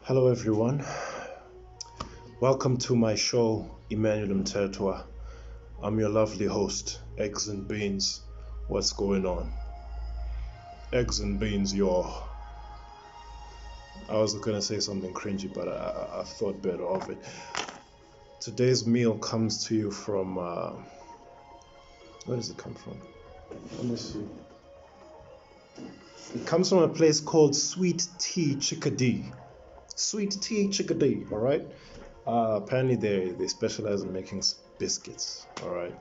Hello, everyone. Welcome to my show, Emmanuel Mtertwa. I'm your lovely host, Eggs and Beans. What's going on? Eggs and Beans, y'all. I was gonna say something cringy, but I thought better of it. Today's meal comes to you from, where does it come from? Let me see. It comes from a place called Sweet Tea Chickadee. Sweet Tea Chickadee, all right? Apparently they specialize in making biscuits, all right?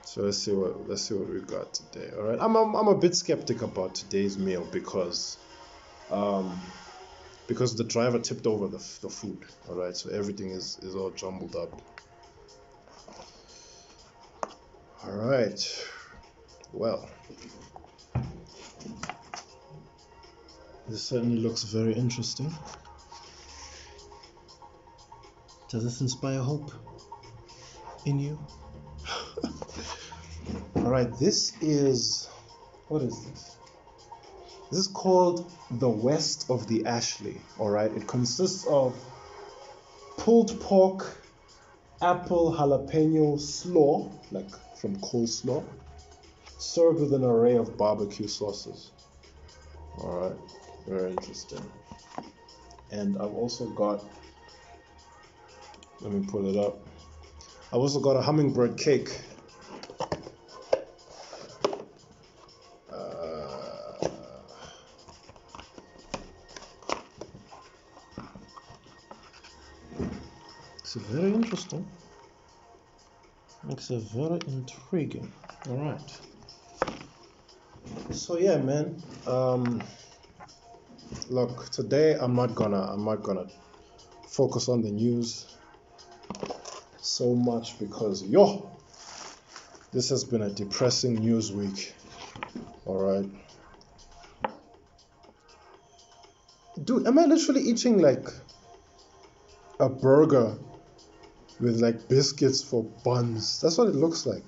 So let's see what we got today, all right? I'm a bit skeptic about today's meal because the driver tipped over the food, all right? So everything is all jumbled up. All right. Well, this certainly looks very interesting. Does this inspire hope in you? All right, what is this? This is called the West of the Ashley, all right? It consists of pulled pork, apple jalapeno slaw, like from coleslaw, served with an array of barbecue sauces. All right, very interesting. And I've also got, let me pull it up. I've also got a hummingbird cake. It's very interesting. It's very intriguing. All right. So yeah, man. Look, today I'm not gonna focus on the news so much because this has been a depressing news week. All right. Dude, am I literally eating like a burger with like biscuits for buns? That's what it looks like.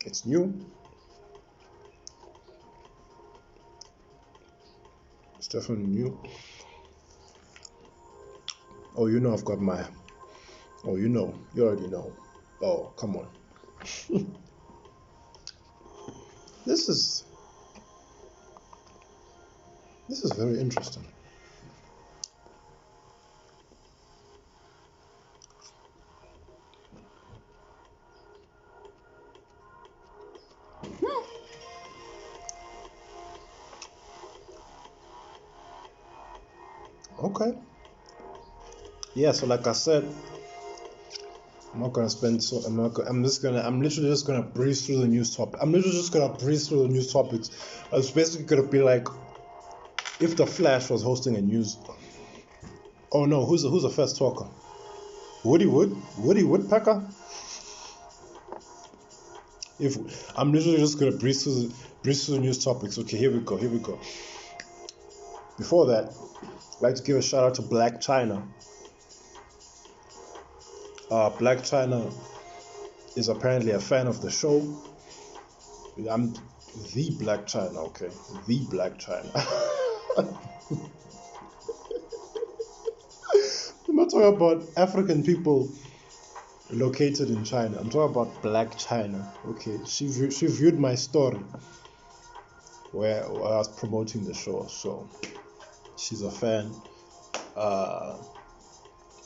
It's new. It's definitely new. Oh, I've got my. Oh, you already know. Oh, come on. This is very interesting. Okay. Yeah, so like I said, I'm not gonna spend so I'm literally just gonna breeze through the news topic. I'm literally just gonna breeze through the news topics. It's basically gonna be like if the Flash was hosting a news. Oh no, who's the first talker? Woody Woodpecker? If I'm literally just gonna breeze through the news topics. Okay, here we go. Before that, I'd like to give a shout out to Blac Chyna. Blac Chyna is apparently a fan of the show. I'm the Blac Chyna, okay? The Blac Chyna. I'm not talking about African people located in China. I'm talking about Blac Chyna, okay? She viewed my story where I was promoting the show, so she's a fan.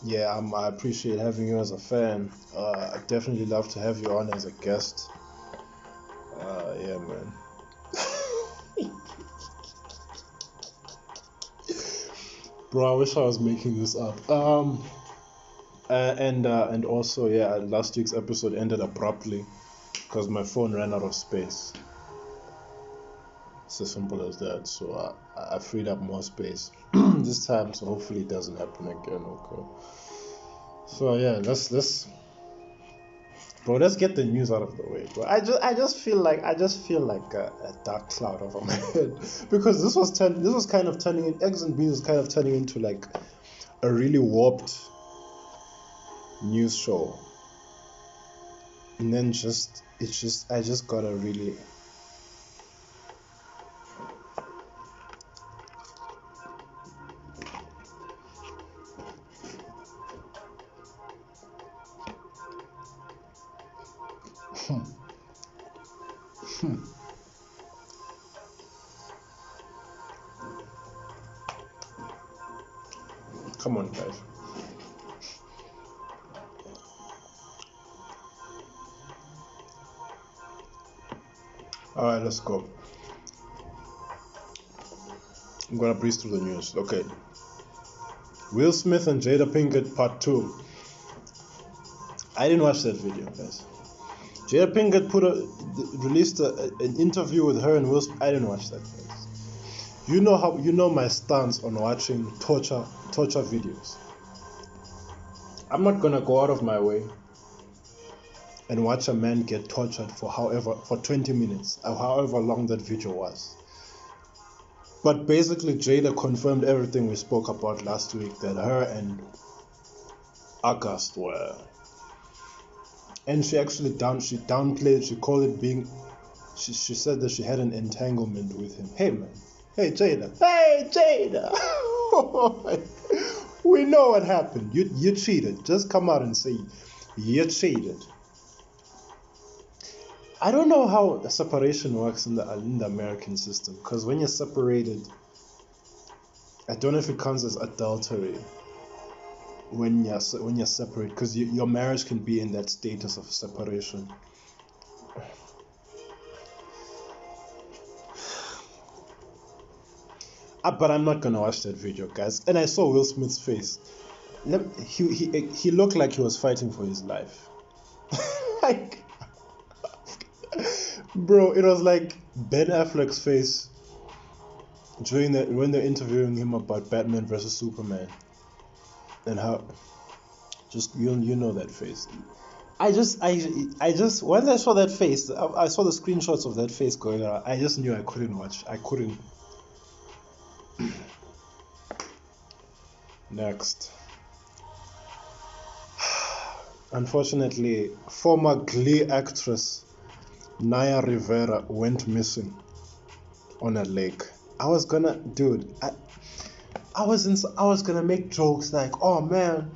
Yeah, I appreciate having you as a fan. I'd definitely love to have you on as a guest. Yeah, man. Bro, I wish I was making this up. And also, yeah, last week's episode ended abruptly because my phone ran out of space. It's as simple as that. So I freed up more space this time. So hopefully it doesn't happen again. Okay. So yeah, let's get the news out of the way, bro. I just feel like a dark cloud over my head because this was kind of turning in Eggs and Beans was kind of turning into like a really warped news show. And then I just gotta really. Come on, guys. All right, let's go. I'm gonna breeze through the news. Okay. Will Smith and Jada Pinkett Part 2. I didn't watch that video, guys. Jada Pinkett released an interview with her and Will Smith. I didn't watch that, guys. You know my stance on watching torture videos. I'm not gonna go out of my way and watch a man get tortured for 20 minutes or however long that video was. But basically, Jada confirmed everything we spoke about last week, that her and August were. And she actually downplayed, she called it being, she said that she had an entanglement with him. Hey man, hey Jada, we know what happened. You cheated. Just come out and say you cheated. I don't know how separation works in the American system, because when you're separated, I don't know if it counts as adultery when you're separate, because your marriage can be in that status of separation. But I'm not gonna watch that video, guys. And I saw Will Smith's face. He looked like he was fighting for his life. Like, bro, it was like Ben Affleck's face when they're interviewing him about Batman versus Superman, and how just you know that face. I just once I saw that face, I saw the screenshots of that face going around. I just knew I couldn't watch. I couldn't. Next. Unfortunately, former Glee actress Naya Rivera went missing on a lake. I was gonna make jokes like, oh man,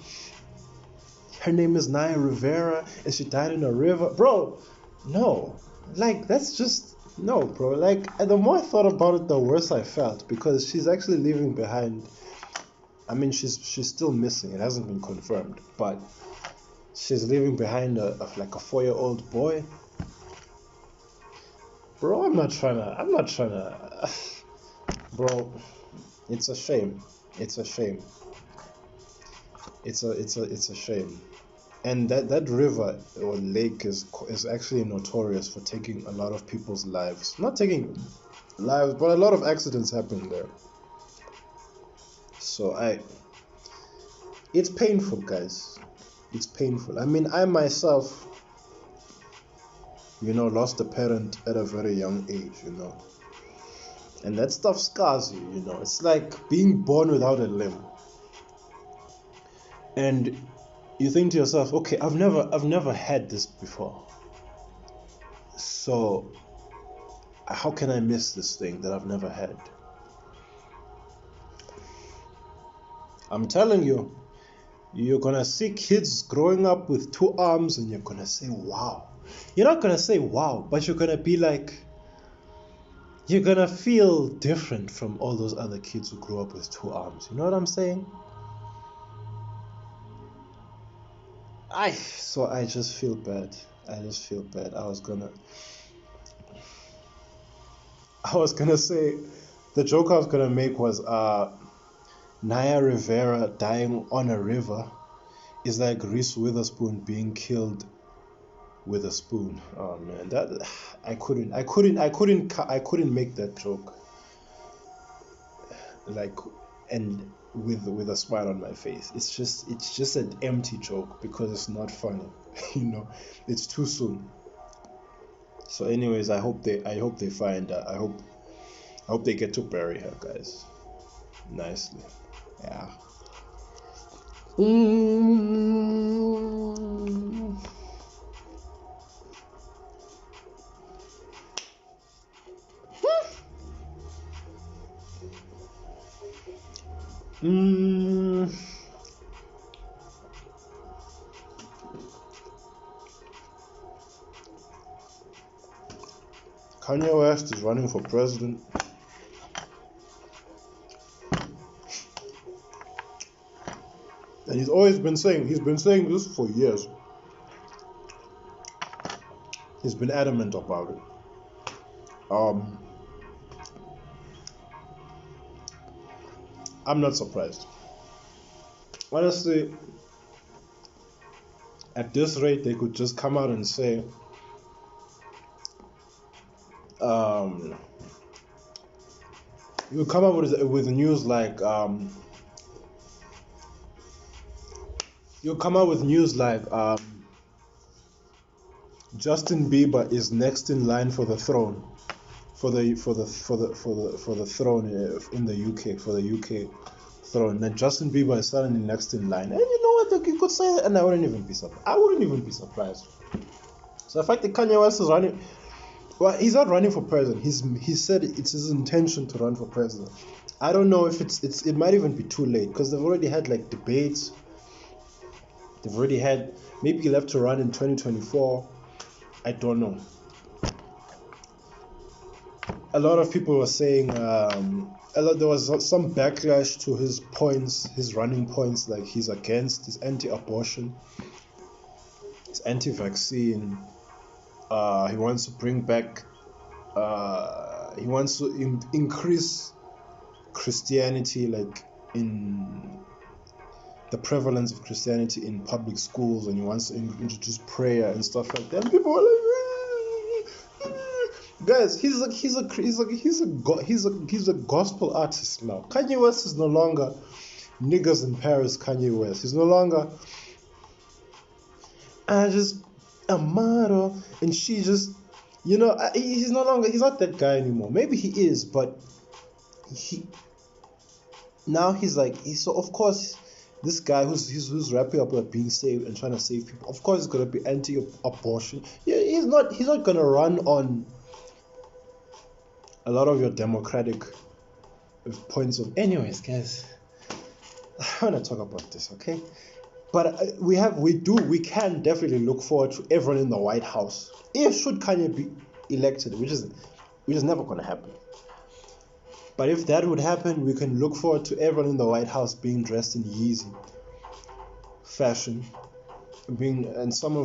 her name is Naya Rivera and she died in a river. Bro, no. Like, that's just, no, bro. Like, the more I thought about it, the worse I felt, because she's actually leaving behind. I mean, she's still missing. It hasn't been confirmed, but she's leaving behind a 4-year-old boy. Bro, I'm not trying to. Bro, it's a shame. It's a shame. It's a shame. And that river or lake is actually notorious for taking a lot of people's lives. Not taking lives, but a lot of accidents happen there. So it's painful, guys. It's painful. I mean, I myself, lost a parent at a very young age, and that stuff scars you, It's like being born without a limb. And you think to yourself, okay, I've never had this before. So how can I miss this thing that I've never had? I'm telling you, you're gonna see kids growing up with 2 arms and you're gonna say, wow. You're not gonna say wow, but you're gonna be like, you're gonna feel different from all those other kids who grew up with 2 arms. You know what I'm saying? So I just feel bad. I was gonna say, the joke I was gonna make was Naya Rivera dying on a river is like Reese Witherspoon being killed with a spoon. Oh man, that I couldn't make that joke. Like, and with a smile on my face. It's just an empty joke because it's not funny. It's too soon. So anyways, I hope they find I hope they get to bury her, guys, nicely. Yeah. Mm, Kanye West is running for president. And he's been saying this for years. He's been adamant about it. I'm not surprised. Honestly, at this rate, they could just come out and say, you come up with news like, you come up with news like, Justin Bieber is next in line for the throne, for the throne in the UK, for the UK throne. And Justin Bieber is suddenly next in line, and you know what? Like, you could say that, and I wouldn't even be surprised. So the fact that Kanye West is running, well, he's not running for president. He said it's his intention to run for president. I don't know if it might even be too late because they've already had like debates. They've already had, maybe he'll have to run in 2024. I don't know. A lot of people were saying there was some backlash to his points, his running points, like he's anti-abortion, he's anti-vaccine. He wants to bring back. He wants to increase Christianity, like in the prevalence of Christianity in public schools, and he wants to introduce prayer and stuff like that. And people are like, guys, he's a gospel artist now. Kanye West is no longer niggas in Paris. Kanye West, he's no longer just a model, and she just, he's not that guy anymore. Maybe he is, but so of course this guy who's rapping about being saved and trying to save people, of course he's gonna be anti-abortion. Yeah, he's not gonna run on a lot of your democratic points of. Anyways, guys, I want to talk about this, okay? But we can definitely look forward to everyone in the White House if should Kanye be elected, which is never gonna happen. But if that would happen, we can look forward to everyone in the White House being dressed in Yeezy fashion, and some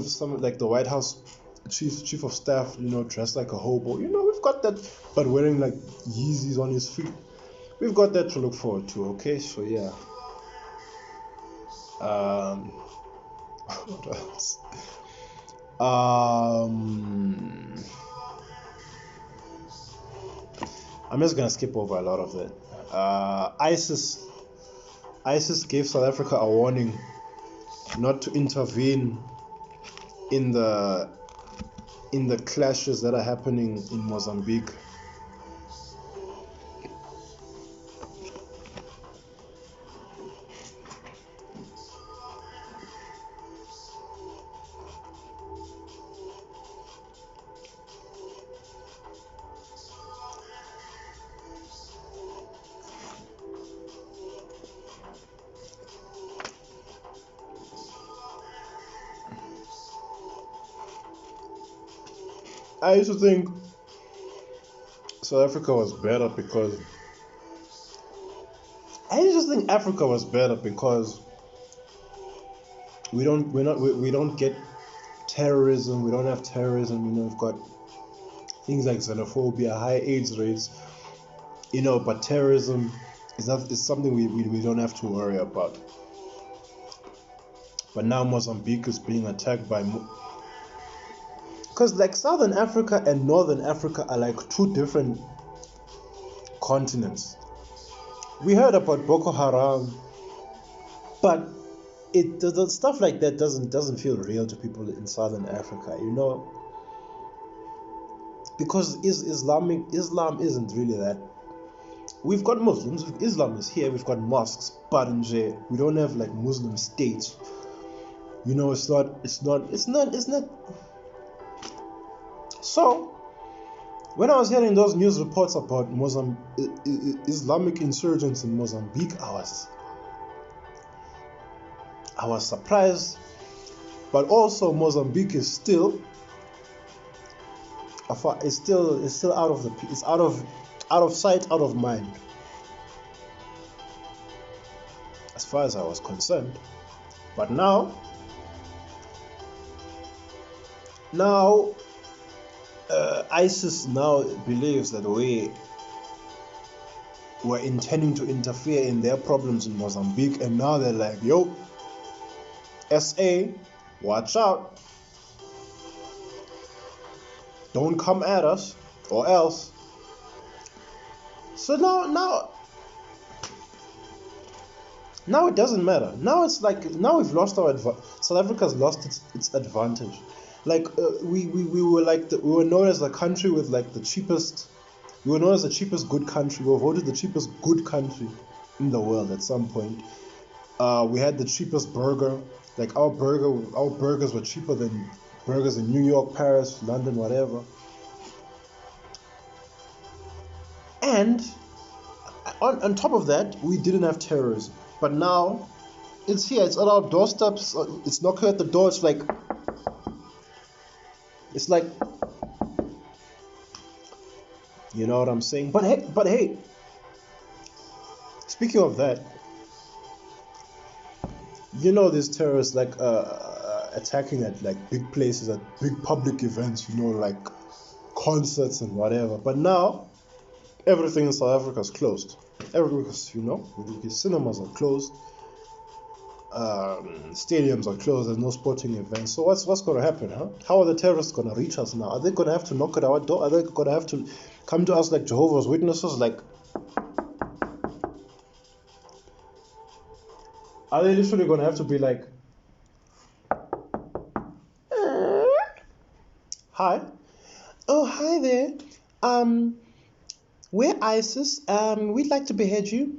like the White House chief of staff, dressed like a hobo. We've got that, but wearing like Yeezys on his feet. We've got that to look forward to. Okay, so yeah. What else? I'm just gonna skip over a lot of that. ISIS gave South Africa a warning not to intervene in the clashes that are happening in Mozambique. I used to think South Africa was better because Africa was better because we don't get terrorism. We don't have terrorism. We've got things like xenophobia, high AIDS rates. But terrorism is something we don't have to worry about. But now Mozambique is being attacked by. Because like Southern Africa and Northern Africa are like two different continents. We heard about Boko Haram, but the stuff like that doesn't feel real to people in Southern Africa, because Islam isn't really that. We've got Muslims. Islam is here. We've got mosques, but we don't have like Muslim states. It's not. So, when I was hearing those news reports about Islamic insurgents in Mozambique, I was I was surprised, but also Mozambique is still out of out of sight, out of mind, as far as I was concerned. But now ISIS now believes that we were intending to interfere in their problems in Mozambique, and now they're like, yo, SA, watch out, don't come at us or else. So now it doesn't matter. Now it's like, now we've lost our South Africa's lost its advantage. Like we were known as the country with like the cheapest. We were known as the cheapest good country. We were voted the cheapest good country in the world at some point. We had the cheapest burger. Like our burgers were cheaper than burgers in New York, Paris, London, whatever. And on top of that, we didn't have terrorism. But now it's here. It's at our doorsteps. It's knocking at the door. It's like. You know what I'm saying? But hey, speaking of that, you know these terrorists like attacking at like big places, at big public events, you know, like concerts and whatever. But now everything in South Africa is closed. Because, you know, the cinemas are closed, stadiums are closed, there's no sporting events. So what's going to happen, huh? How are the terrorists going to reach us now? Are they going to have to knock at our door? Are they going to have to come to us like Jehovah's Witnesses? Like, are they literally going to have to be like, hi, oh hi there, we're ISIS, we'd like to behead you.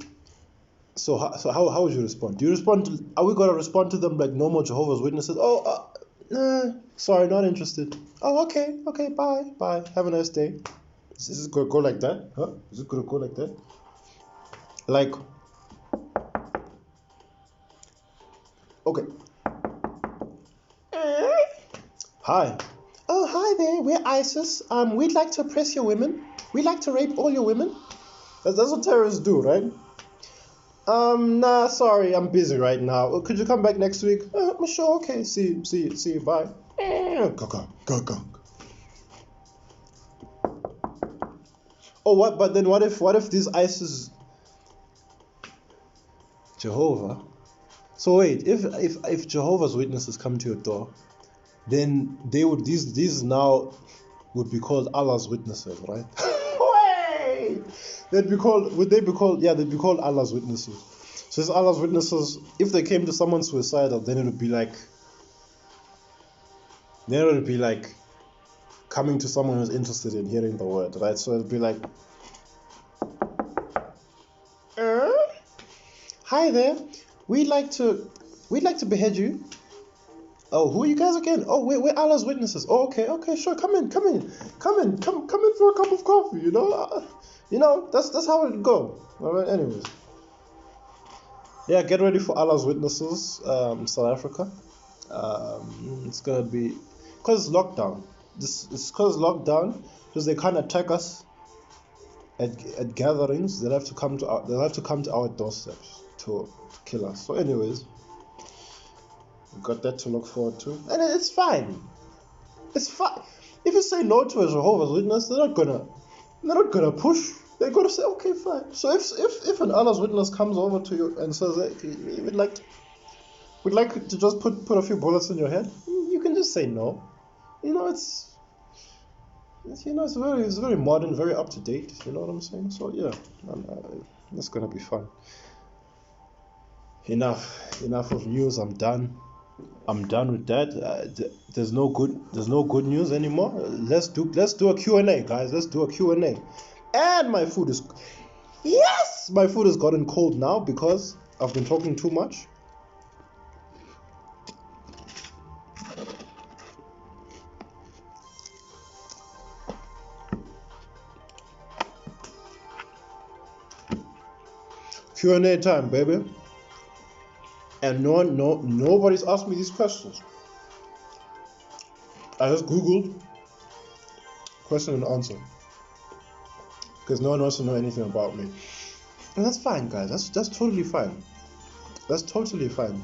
So how would you respond? Do you respond to? Are we gonna respond to them like normal Jehovah's Witnesses? Oh, sorry, not interested. Oh, okay, bye. Have a nice day. Is it gonna go like that? Huh? Is it gonna go like that? Like, okay. Hi. Oh, hi there. We're ISIS. We'd like to oppress your women. We'd like to rape all your women. That's what terrorists do, right? Nah, sorry, I'm busy right now. Could you come back next week? Sure, okay. See you, bye. Go. Oh, what? But then what if these ISIS Jehovah? So wait, if Jehovah's Witnesses come to your door, then these now would be called Allah's Witnesses, right? Wait! They'd be called Allah's Witnesses. So as Allah's Witnesses, if they came to someone suicidal, then it would be like coming to someone who's interested in hearing the word, right? So it'd be like, hi there, we'd like to behead you. Oh, who are you guys again? Oh, we're Allah's Witnesses. Oh, okay, sure, come in for a cup of coffee. You know, that's how it'd go. All right, anyways. Yeah, get ready for Allah's Witnesses, South Africa. It's gonna be because it's lockdown. It's because lockdown, because they can't attack us at gatherings. They'll have to come to our doorsteps to kill us. So, anyways, we got that to look forward to, and it's fine. It's fine. If you say no to a Jehovah's Witness, they're not gonna push. They're gonna say, okay, fine. So if an Allah's Witness comes over to you and says, hey, we'd like to just put a few bullets in your head, you can just say no. You know, it's very modern, very up to date. You know what I'm saying? So yeah, it's gonna be fun. Enough of news. I'm done with that. There's no good news anymore. Let's do a Q&A, guys. Let's do a Q&A. And my food has gotten cold now because I've been talking too much. Q&A time, baby. And nobody's asked me these questions. I just Googled question and answer because no one wants to know anything about me, and that's fine, guys. That's totally fine. That's totally fine.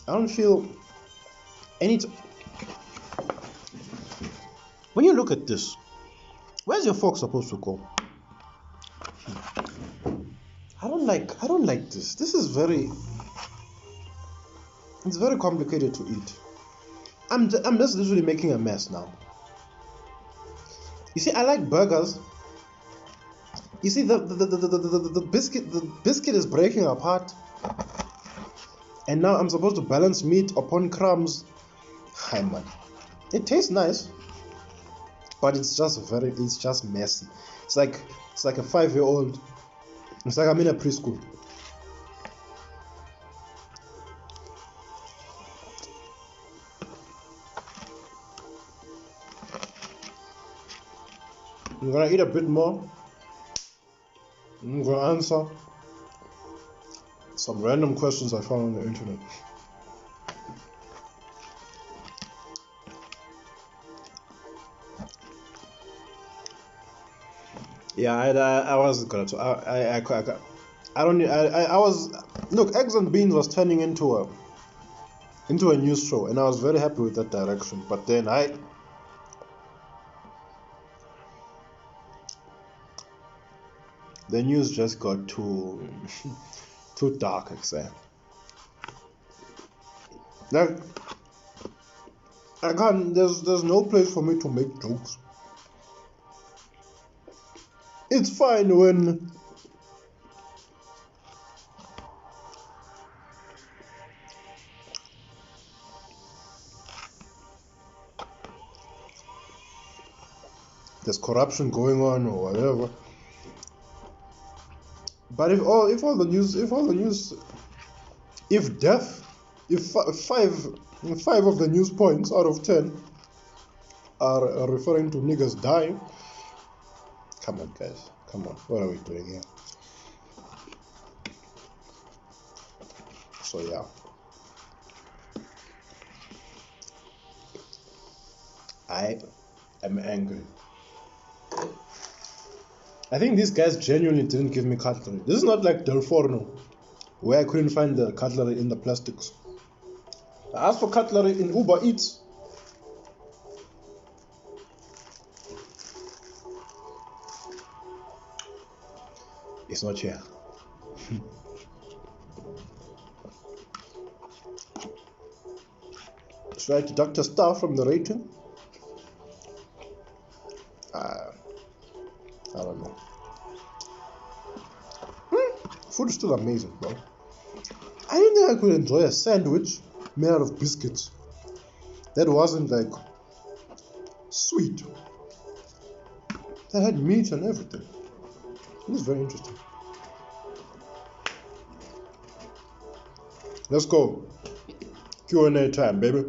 I don't feel any. When you look at this, where's your fork supposed to go? I don't like this. This is it's very complicated to eat. I'm just literally making a mess now. You see, I like burgers. You see, the biscuit is breaking apart, and now I'm supposed to balance meat upon crumbs. Hi man, it tastes nice, but it's just messy. It's like a 5-year-old. It's like I'm in a preschool. I'm gonna eat a bit more. I'm gonna answer some random questions I found on the internet. Yeah, I wasn't gonna talk. I don't. I was. Look, Eggs and Beans was turning into a news show, and I was very happy with that direction. But then the news just got too dark, I say. Like, I can't. There's no place for me to make jokes. It's fine when there's corruption going on or whatever. But if five of the news points out of 10 are referring to niggas dying, come on guys, come on, what are we doing here? So yeah, I am angry. I think these guys genuinely didn't give me cutlery. This is not like Del Forno, where I couldn't find the cutlery in the plastics. I asked for cutlery in Uber Eats. It's not here. Should I deduct a star from the rating? I don't know. Food is still amazing, bro. I didn't think I could enjoy a sandwich made out of biscuits that wasn't like sweet, that had meat and everything. It was very interesting. Let's go. Q&A time, baby.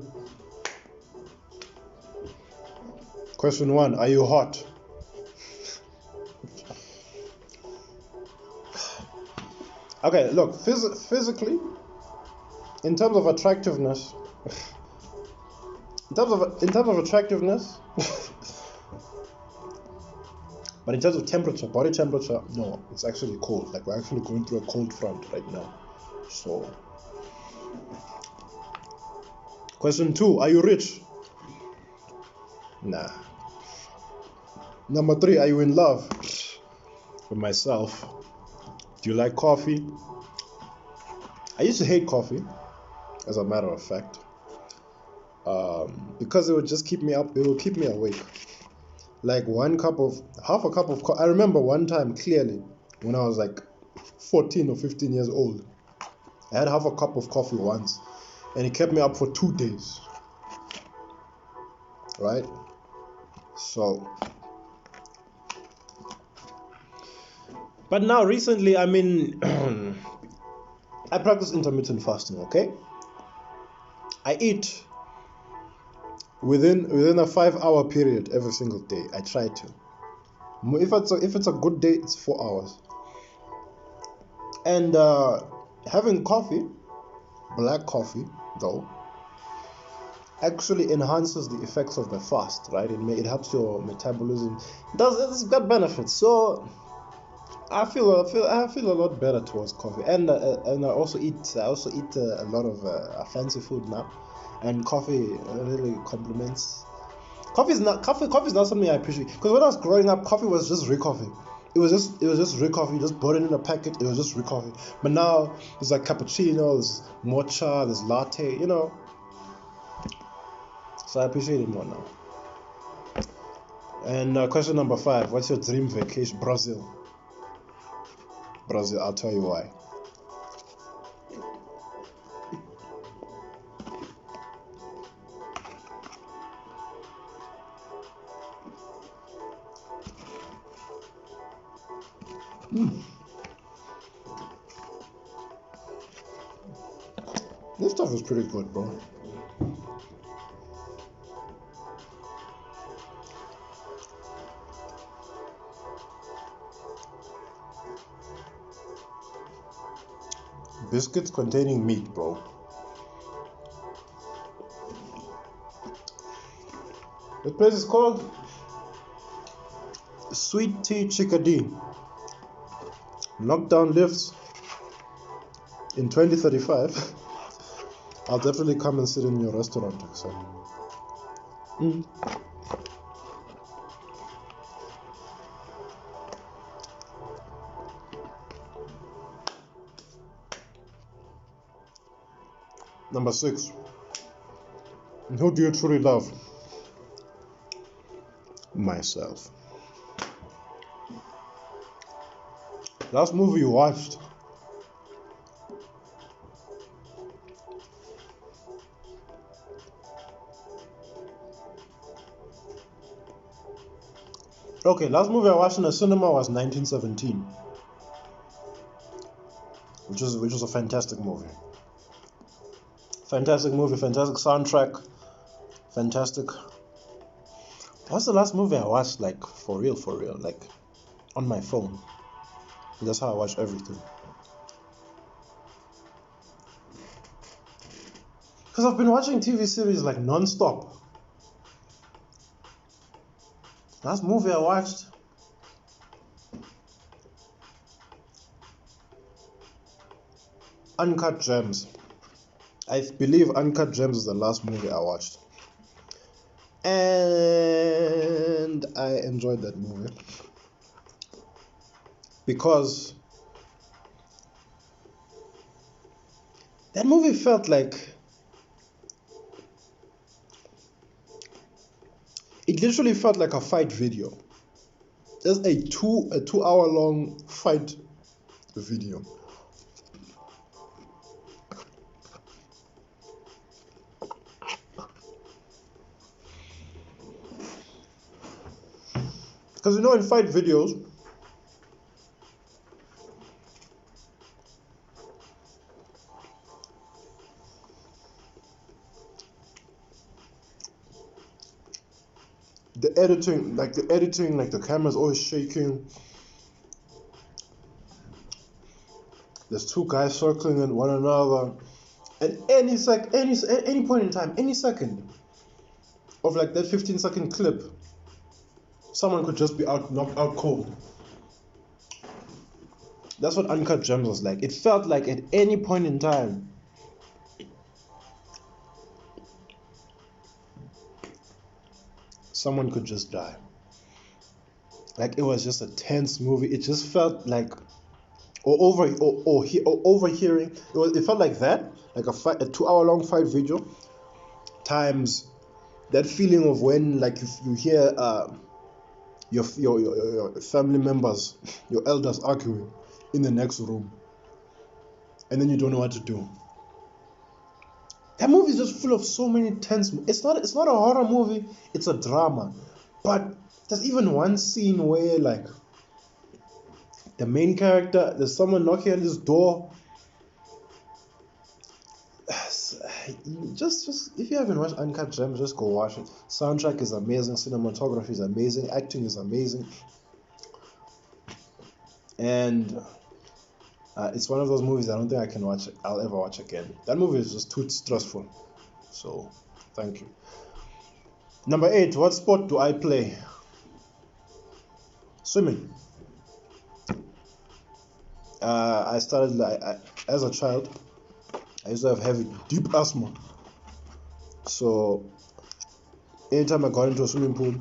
Question 1, are you hot? Okay, look, physically, in terms of attractiveness, but in terms of temperature, body temperature, no, it's actually cold. Like, we're actually going through a cold front right now. So, question 2, are you rich? Nah. Number 3, are you in love? With myself. Do you like coffee? I used to hate coffee, as a matter of fact, because it would just keep me up. It would keep me awake. Like half a cup of coffee. I remember one time clearly when I was like 14 or 15 years old. I had half a cup of coffee once, and it kept me up for 2 days. Right? So. But now, recently, I mean, I practice intermittent fasting, okay? I eat within a 5-hour period every single day. I try to. If it's a good day, it's 4 hours. And having coffee Black coffee, though, actually enhances the effects of the fast, right? It helps your metabolism. It's got benefits. So I feel a lot better towards coffee, and I also eat a lot of fancy food now, and coffee really complements. Coffee is not something I appreciate, because when I was growing up, coffee was just Rick coffee. It was just Rick coffee. You just bought it in a packet. It was just Rick coffee. But now there's like cappuccino, there's mocha, there's latte. So I appreciate it more now. And question number 5: what's your dream vacation? Brazil. I'll tell you why. This stuff is pretty good, bro. Biscuits containing meat, bro. The place is called Sweet Tea Chickadee. Lockdown lifts in 2035. I'll definitely come and sit in your restaurant, so. Number 6. Who do you truly love? Myself. Last movie you watched? Okay, last movie I watched in the cinema was 1917, which was a fantastic movie. Fantastic movie, fantastic soundtrack, fantastic. What's the last movie I watched, like, for real, like, on my phone? That's how I watch everything. Because I've been watching TV series, like, non-stop. Last movie I watched, Uncut Gems. I believe Uncut Gems is the last movie I watched. And I enjoyed that movie. Because that movie felt like... It literally felt like a fight video. There's a 2 hour long fight video. Because in fight videos, the editing, like the camera's always shaking. There's 2 guys circling at one another, and any point in time, any second of like that 15-second clip, someone could just be knocked out cold. That's what Uncut Gems was like. It felt like at any point in time, someone could just die. Like, it was just a tense movie. It just felt like, overhearing. It felt like that, like a 2 hour long fight video, times that feeling of when, like, you hear your family members, your elders arguing in the next room, and then you don't know what to do. That movie is just full of so many tense. It's not a horror movie. It's a drama. But there's even one scene where, like, the main character, there's someone knocking on his door. Just if you haven't watched Uncut Gems, just go watch it. Soundtrack is amazing. Cinematography is amazing. Acting is amazing. And It's one of those movies I don't think I'll ever watch again. That movie is just too stressful. So, thank you. Number 8, what sport do I play? Swimming. I started as a child. I used to have deep asthma. So, anytime I got into a swimming pool,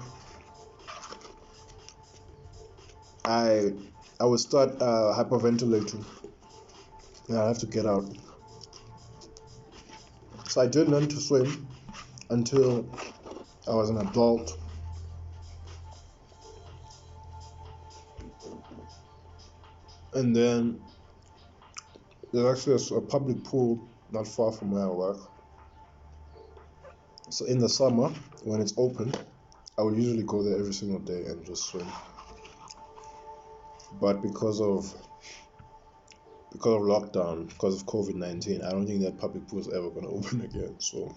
I would start hyperventilating, and I have to get out. So I didn't learn to swim until I was an adult. And then there's actually a public pool not far from where I work. So in the summer, when it's open, I would usually go there every single day and just swim. But because of lockdown, because of COVID-19, I don't think that public pool is ever going to open again. So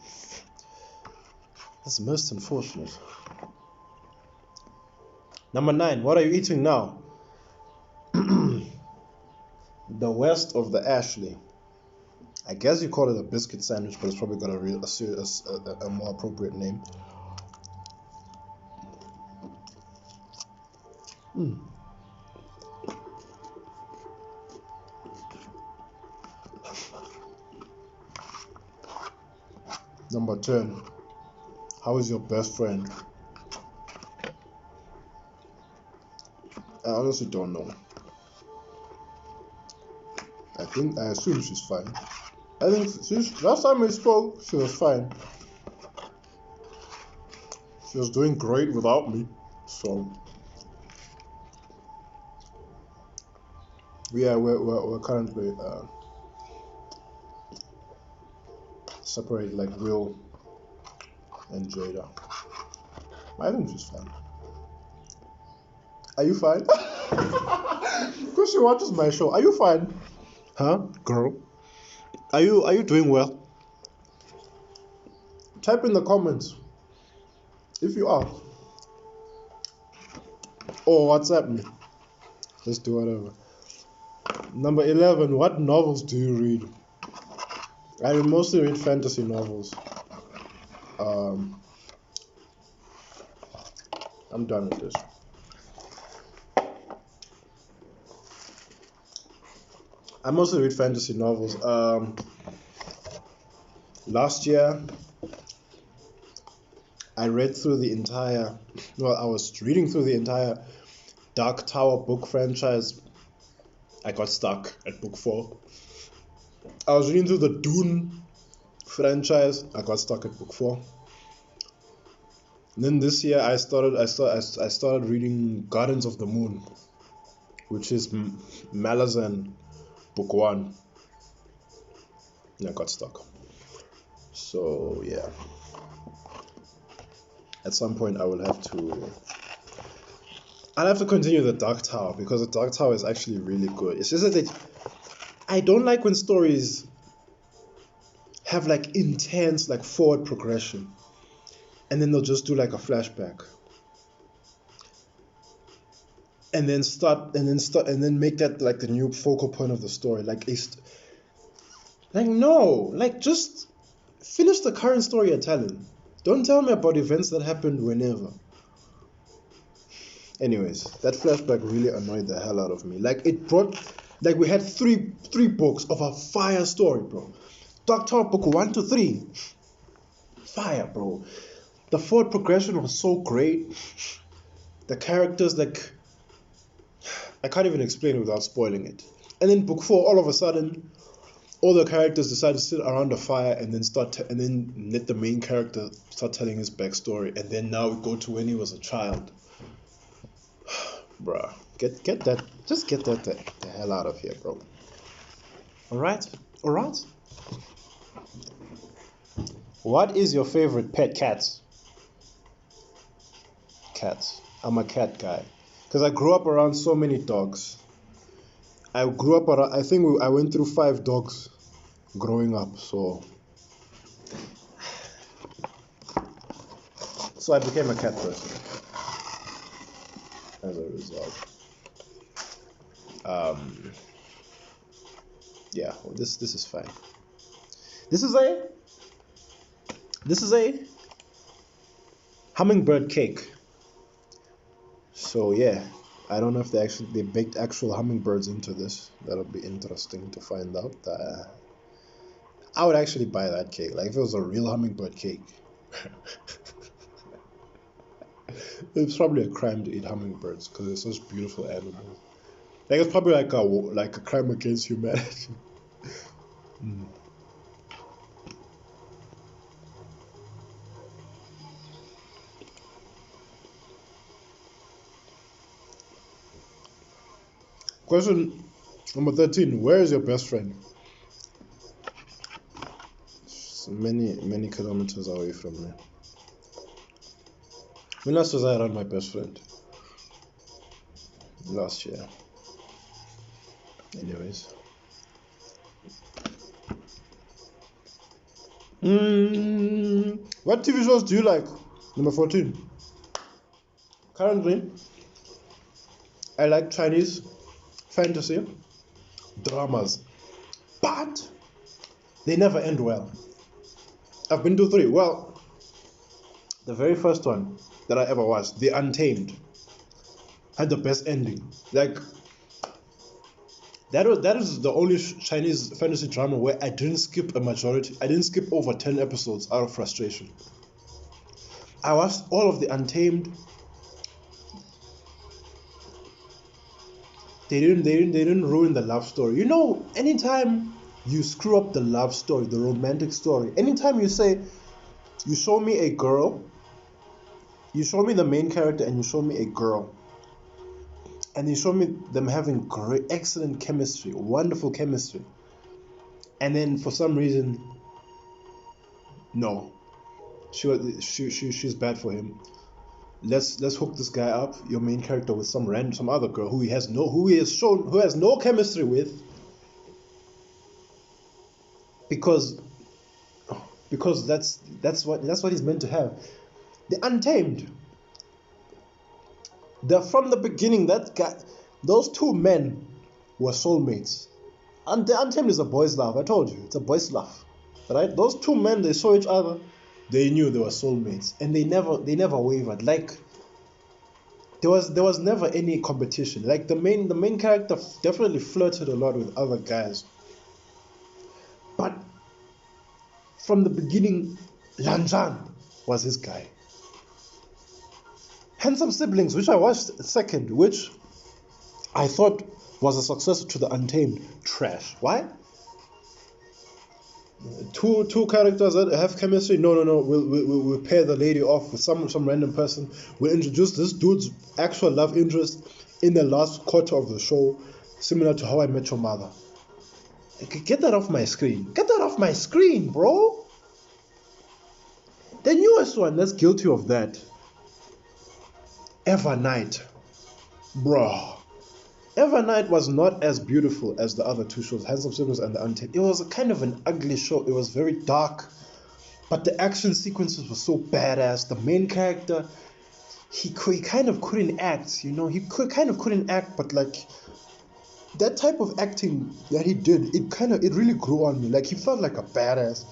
that's most unfortunate. Number 9, what are you eating now? The West of the Ashley. I guess you call it a biscuit sandwich, but it's probably got a more appropriate name. Number 10. How is your best friend? I honestly don't know. I assume she's fine. I think last time we spoke, she was fine. She was doing great without me. So yeah, we're currently separated, like Will and Jada. I think she's fine. Are you fine? Because she watches my show. Are you fine? Huh, girl? Are you doing well? Type in the comments if you are. Or WhatsApp me. Just do whatever. Number 11. What novels do you read? I mostly read fantasy novels. I'm done with this. I mostly read fantasy novels. Last year, I was reading through the entire Dark Tower book franchise. I got stuck at book 4. I was reading through the Dune franchise. I got stuck at book 4. And then this year, I started reading Gardens of the Moon, which is Malazan book 1. And I got stuck. So yeah. At some point, I'll have to continue the Dark Tower, because the Dark Tower is actually really good. It's just that I don't like when stories have like intense like forward progression, and then they'll just do like a flashback, and then make that like the new focal point of the story. Just finish the current story you're telling. Don't tell me about events that happened whenever. Anyways, that flashback really annoyed the hell out of me. We had three books of a fire story, bro. Dark Tower book 1 to 3. Fire, bro. The forward progression was so great. The characters, I can't even explain it without spoiling it. And then book 4, all of a sudden, all the characters decide to sit around the fire and then let the main character start telling his backstory. And then now we go to when he was a child. Bruh, get that the hell out of here, bro. Alright? What is your favorite pet? Cats. I'm a cat guy. Because I grew up around so many dogs. I went through 5 dogs growing up, so I became a cat person as a result. Yeah, well, this is fine. This is a hummingbird cake. So yeah, I don't know if they baked actual hummingbirds into this. That'll be interesting to find out. I would actually buy that cake. Like if it was a real hummingbird cake. It's probably a crime to eat hummingbirds because they're such beautiful animals. Like it's probably like a crime against humanity. Mm. Question number 13. Where is your best friend? It's many kilometers away from me. When last was I around my best friend? Last year. Anyways. What TV shows do you like? Number 14. Currently, I like Chinese fantasy dramas, but they never end well. I've been to 3. Well, the very first one that I ever watched, The Untamed, had the best ending. Like that is the only Chinese fantasy drama where I didn't skip a majority. I didn't skip over 10 episodes out of frustration. I watched all of The Untamed. They didn't ruin the love story. You know, anytime you screw up the love story, the romantic story, anytime you say, you show me a girl, you show me the main character and you show me a girl, and you show me them having great, excellent chemistry, wonderful chemistry, and then for some reason, no, she's bad for him. Let's hook this guy up, your main character, with some other girl who has no chemistry with, because that's what he's meant to have. The Untamed. From the beginning, those two men were soulmates. And The Untamed is a boy's love. I told you, it's a boy's love, right? Those two men, they saw each other. They knew they were soulmates, and they never wavered. Like there was never any competition. Like the main character definitely flirted a lot with other guys, but from the beginning, Lanzhan was his guy. Handsome Siblings, which I watched second, which I thought was a successor to The Untamed. Trash. Why? Two characters that have chemistry. No. We'll pair the lady off with some random person. We'll introduce this dude's actual love interest in the last quarter of the show, similar to How I Met Your Mother. Get that off my screen. Get that off my screen, bro. The newest one that's guilty of that, Evernight, bro. Evernight was not as beautiful as the other two shows, Handsome Siblings and The Untamed. It was a kind of an ugly show. It was very dark, but the action sequences were so badass. The main character, he kind of couldn't act, you know. Kind of couldn't act, but like that type of acting that he did, it really grew on me. Like he felt like a badass.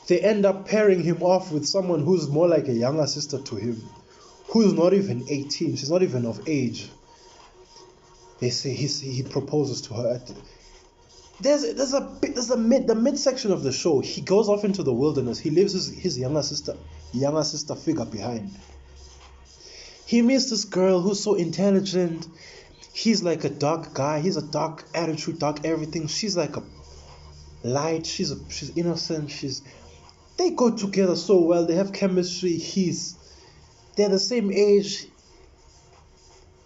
They end up pairing him off with someone who's more like a younger sister to him, who's not even 18. She's not even of age. They say he proposes to her. The midsection of the show. He goes off into the wilderness. He leaves his younger sister figure behind. He meets this girl who's so intelligent. He's like a dark guy. He's a dark attitude, dark everything. She's like a light. She's innocent. They go together so well. They have chemistry. They're the same age.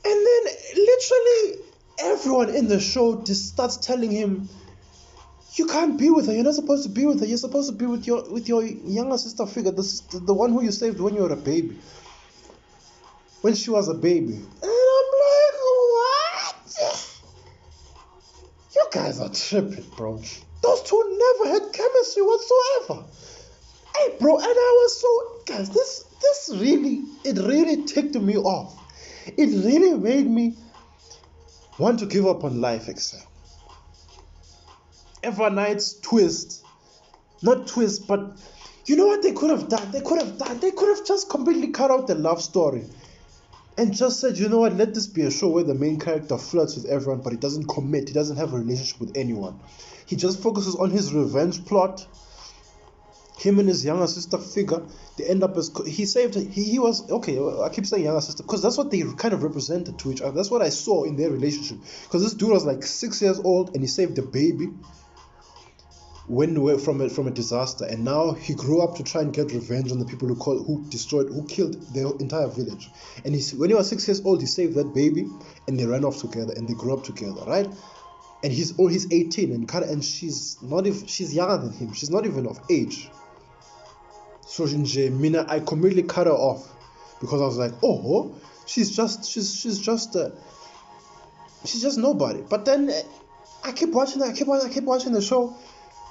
And then literally everyone in the show just starts telling him, you can't be with her. You're not supposed to be with her. You're supposed to be with your younger sister figure, the one who you saved when you were a baby. When she was a baby. And I'm like, what? You guys are tripping, bro. Those two never had chemistry whatsoever. Hey, bro, and I was so, guys, this really ticked me off. It really made me want to give up on life, except Ever Night's twist. Not twist, but you know what they could have done? They could have just completely cut out the love story and just said, you know what, let this be a show where the main character flirts with everyone, but he doesn't commit, he doesn't have a relationship with anyone. He just focuses on his revenge plot. Him and his younger sister figure, they end up as, he saved, he was, okay, I keep saying younger sister, because that's what they kind of represented to each other. That's what I saw in their relationship. Because this dude was like 6 years old, and he saved the baby from a disaster, and now he grew up to try and get revenge on the people who killed their entire village. And when he was 6 years old, he saved that baby, and they ran off together, and they grew up together, right? And he's 18, and she's younger than him. She's not even of age. So Mina, I completely cut her off because I was like, oh, she's just nobody. But then I keep watching the show.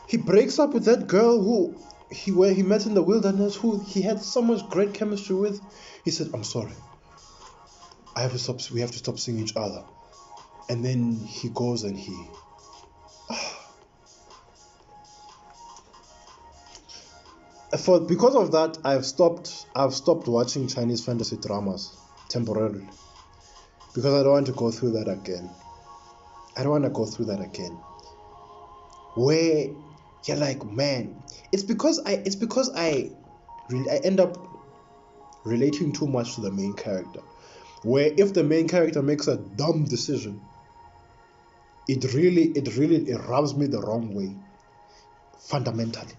He breaks up with that girl who he met in the wilderness, who he had so much great chemistry with. He said, I'm sorry, we have to stop seeing each other. And then he goes and because of that, I've stopped watching Chinese fantasy dramas temporarily, because I don't want to go through that again. Where you're like, man, it's because I end up relating too much to the main character. Where if the main character makes a dumb decision, it really rubs me the wrong way, fundamentally.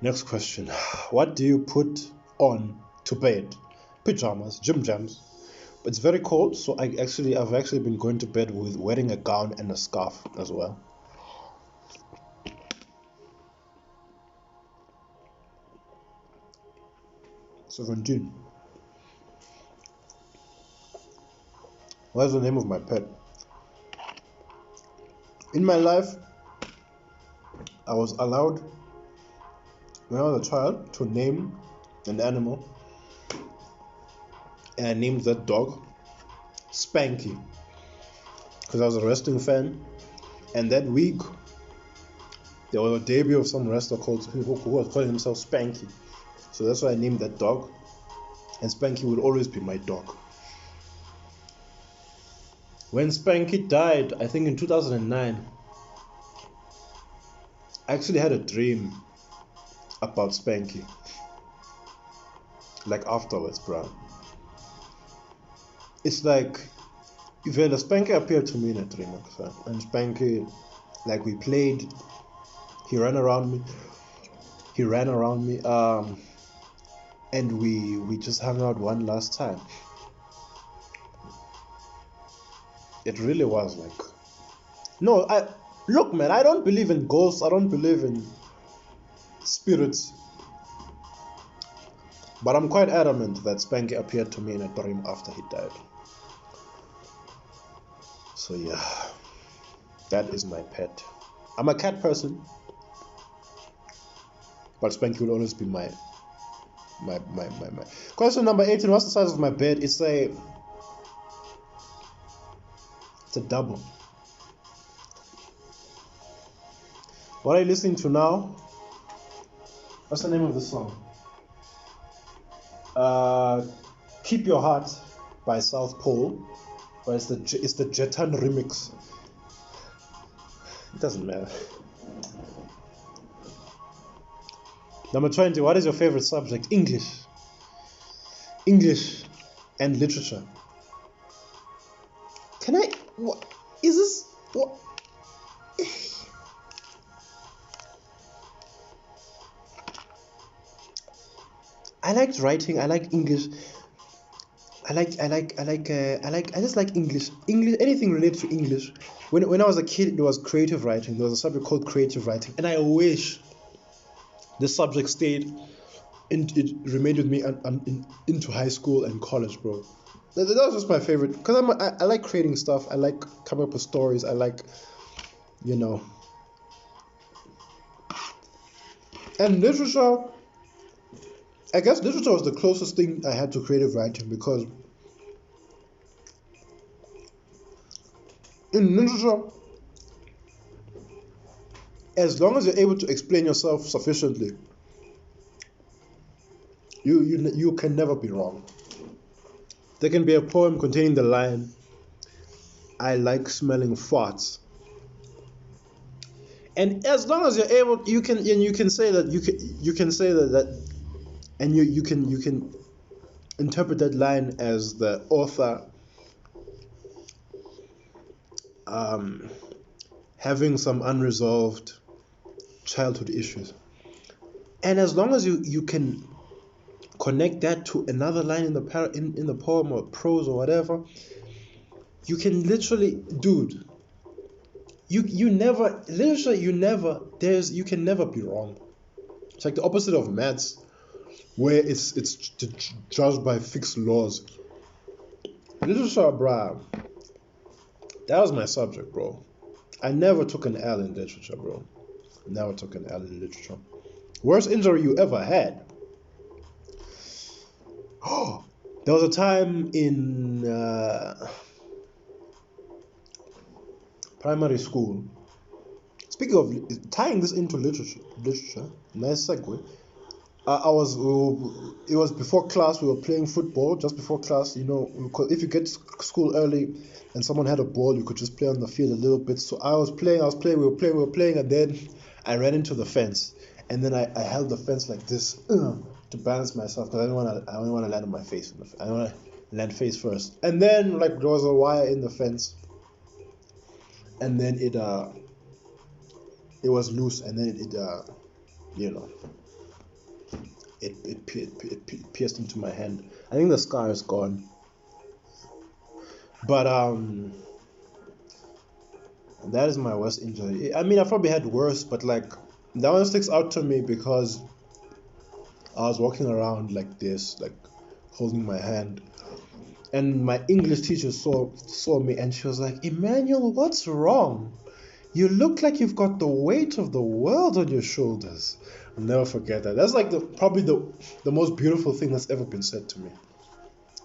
Next question. What do you put on to bed? Pajamas, gym jams. It's very cold, so I've actually been going to bed with wearing a gown and a scarf as well. So 17. What's the name of my pet? In my life, I was allowed, when I was a child, to name an animal, and I named that dog Spanky, because I was a wrestling fan, and that week there was a debut of some wrestler who was calling himself Spanky, so that's why I named that dog, and Spanky will always be my dog. When Spanky died, I think in 2009, I actually had a dream about Spanky, like afterwards, bro. It's like, Vela, Spanky appeared to me in a dream, and Spanky, like, we played, he ran around me, and we just hung out one last time. It really was like, look, man, I don't believe in ghosts, I don't believe in spirits, but I'm quite adamant that Spanky appeared to me in a dream after he died. So yeah, that is my pet. I'm a cat person, but Spanky will always be my. Question number 18. What's the size of my bed? It's a double. What are you listening to now? What's the name of the song? Keep Your Heart by South Pole, but it's the Jetan remix. It doesn't matter. Number 20. What is your favorite subject? English and literature. What is this? What? I liked writing. I like English. I just like English. Anything related to English. When I was a kid, there was creative writing. There was a subject called creative writing, and I wish this subject stayed. It remained with me into high school and college, bro. That was just my favorite, because I like creating stuff. I like coming up with stories. I like, and literature. I guess literature was the closest thing I had to creative writing, because in literature, as long as you're able to explain yourself sufficiently, you can never be wrong. There can be a poem containing the line, "I like smelling farts," and as long as you're able, you can say that you can say that, and you can interpret that line as the author having some unresolved childhood issues, and as long as you can connect that to another line in the in the poem or prose or whatever, you can literally, dude, you never, literally, you can never be wrong. It's like the opposite of maths, where it's judged by fixed laws. Literature, bruh, that was my subject, bro. I never took an L in literature, bro. Never took an L in literature. Worst injury you ever had? Oh, there was a time in primary school. Speaking of tying this into literature, nice segue. It was before class. We were playing football just before class. You know, if you get to school early and someone had a ball, you could just play on the field a little bit. So I was playing, we were playing, and then I ran into the fence, and then I held the fence like this to balance myself, because I didn't want to land on my face. I didn't want to land face first. And then, like, there was a wire in the fence, and then it was loose, and then it pierced into my hand. I think the scar is gone, but that is my worst injury. I mean, I probably had worse, but like that one sticks out to me because I was walking around like this, like holding my hand, and my English teacher saw me, and she was like, "Emmanuel, what's wrong? You look like you've got the weight of the world on your shoulders." I'll never forget that. That's like probably the most beautiful thing that's ever been said to me.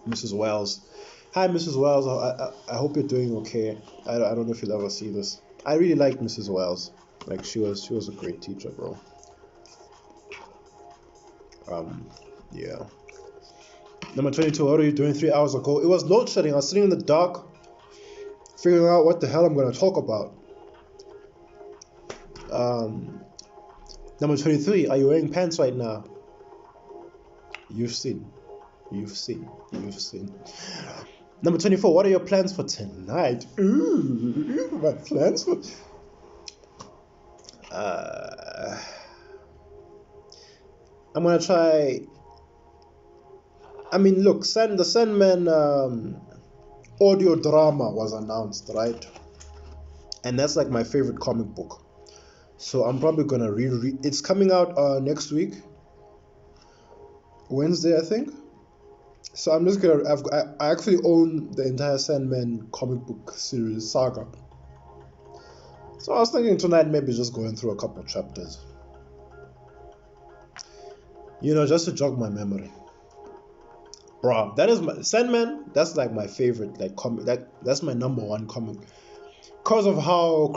Mrs. Wells. Hi, Mrs. Wells. I hope you're doing okay. I don't know if you'll ever see this. I really liked Mrs. Wells. Like, she was a great teacher, bro. Yeah. Number 22, what are you doing 3 hours ago? It was load shedding. I was sitting in the dark, figuring out what the hell I'm going to talk about. Number 23, are you wearing pants right now? You've seen. Number 24, what are your plans for tonight? Ooh, my plans for... I'm gonna try... I mean, look, the Sandman audio drama was announced, right? And that's like my favorite comic book. So I'm probably gonna reread. It's coming out next week, Wednesday, I think. So I'm just gonna. I actually own the entire Sandman comic book series saga. So I was thinking tonight maybe just going through a couple chapters. You know, just to jog my memory. Bro, that is my Sandman. That's like my favorite like comic. That's my number one comic. Because of how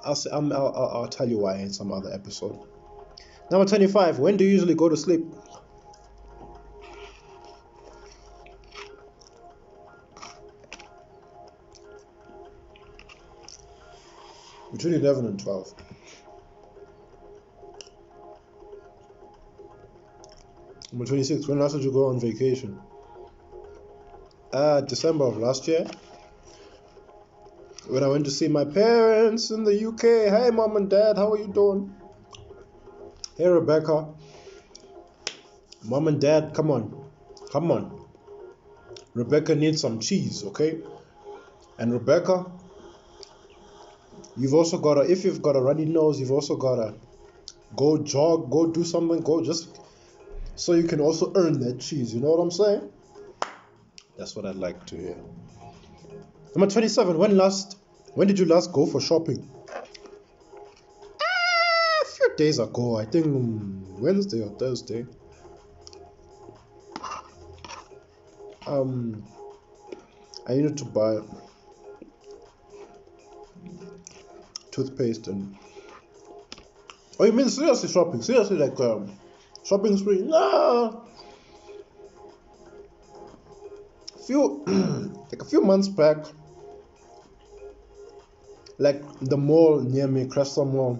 I'll tell you why in some other episode. Number 25. When do you usually go to sleep? Between 11 and 12. Number 26. When last did you go on vacation? December of last year. When I went to see my parents in the UK. Hey, mom and dad, how are you doing? Hey, Rebecca. Mom and dad, come on. Rebecca needs some cheese, okay? And Rebecca, you've also got to, if you've got a runny nose, you've also got to go jog, go do something, go just so you can also earn that cheese. You know what I'm saying? That's what I'd like to hear. Number 27. When did you last go for shopping? A few days ago. I think Wednesday or Thursday. I needed to buy toothpaste and. Oh, you mean seriously shopping? Seriously, like shopping spree? Nah. Few like a few months back, like the mall near me, Crystal Mall,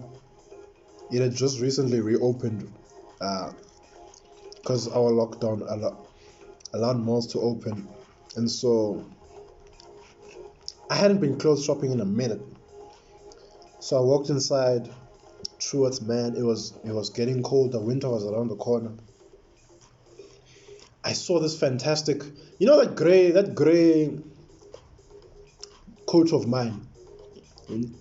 it had just recently reopened, because our lockdown allowed malls to open, and so I hadn't been clothes shopping in a minute. So I walked inside. Towards man, it was getting cold. The winter was around the corner. I saw this fantastic, that gray coat of mine,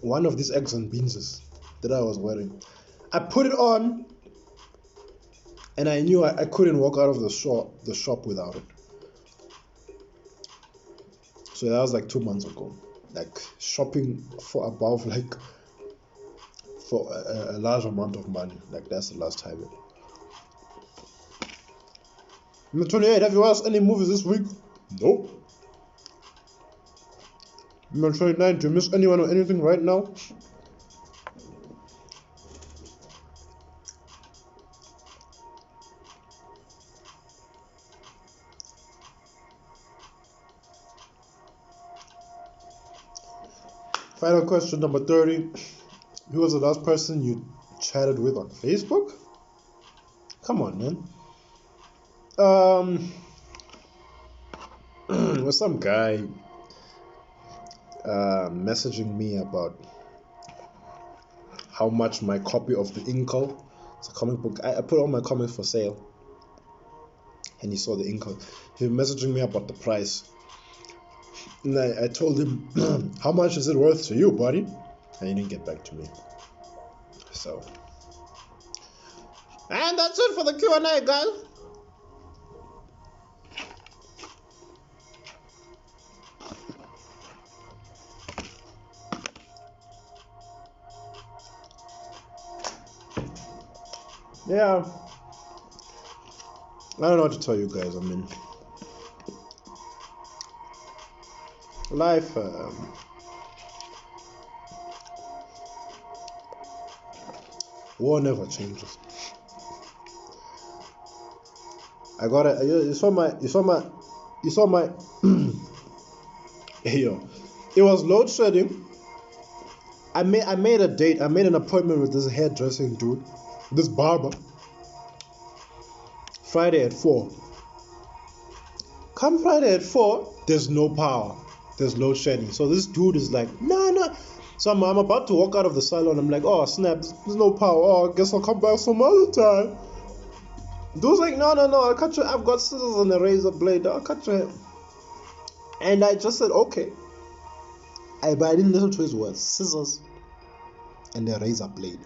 one of these eggs and beanses that I was wearing. I put it on, and I knew I couldn't walk out of the shop without it. So that was like 2 months ago. Like shopping for above like for a large amount of money. Like that's the last time. Number 28, have you watched any movies this week? Nope. Number 29, do you miss anyone or anything right now? Final question, number 30. Who was the last person you chatted with on Facebook? Come on, man. Was some guy messaging me about how much my copy of the Uncut, it's a comic book. I put all my comics for sale, and he saw the Uncut. He was messaging me about the price, and I told him, how much is it worth to you, buddy? And he didn't get back to me. So, and that's it for the Q&A, guys. Yeah, I don't know what to tell you guys. I mean, life, war never changes. I got it. You saw my. Hey, yo, it was load shedding. I made a date. I made an appointment with this hairdressing dude, this barber. Friday at 4. Come Friday at 4, there's no power. There's load shedding. So this dude is like, nah. So I'm about to walk out of the salon. I'm like, oh snap, there's no power. Oh, I guess I'll come back some other time. Dude's like, no, I'll cut your. I've got scissors and a razor blade. I'll cut your hair. And I just said, okay. But I didn't listen to his words. Scissors and a razor blade.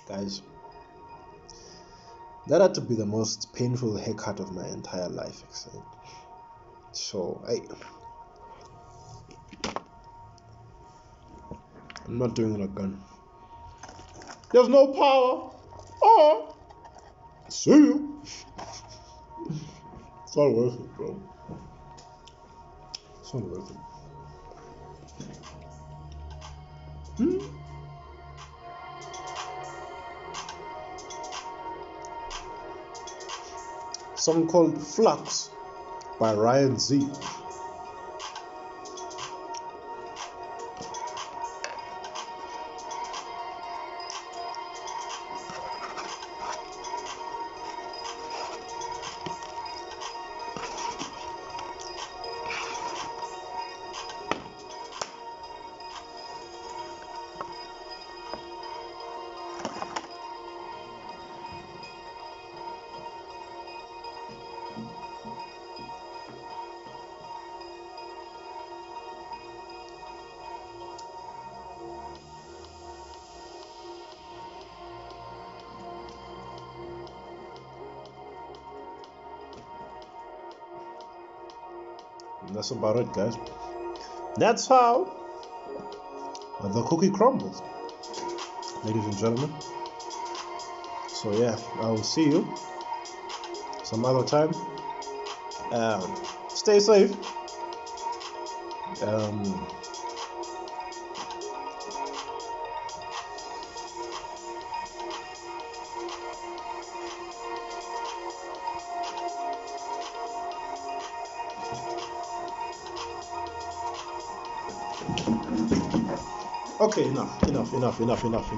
Guys, that had to be the most painful haircut of my entire life, actually. So I'm not doing it again. There's no power. Oh, see you. It's not worth it, bro. It's not worth it. Song called Flux by Ryan Z. And that's about it, guys. That's how the cookie crumbles, ladies and gentlemen. So yeah, I will see you some other time. Stay safe. Um, okay, enough.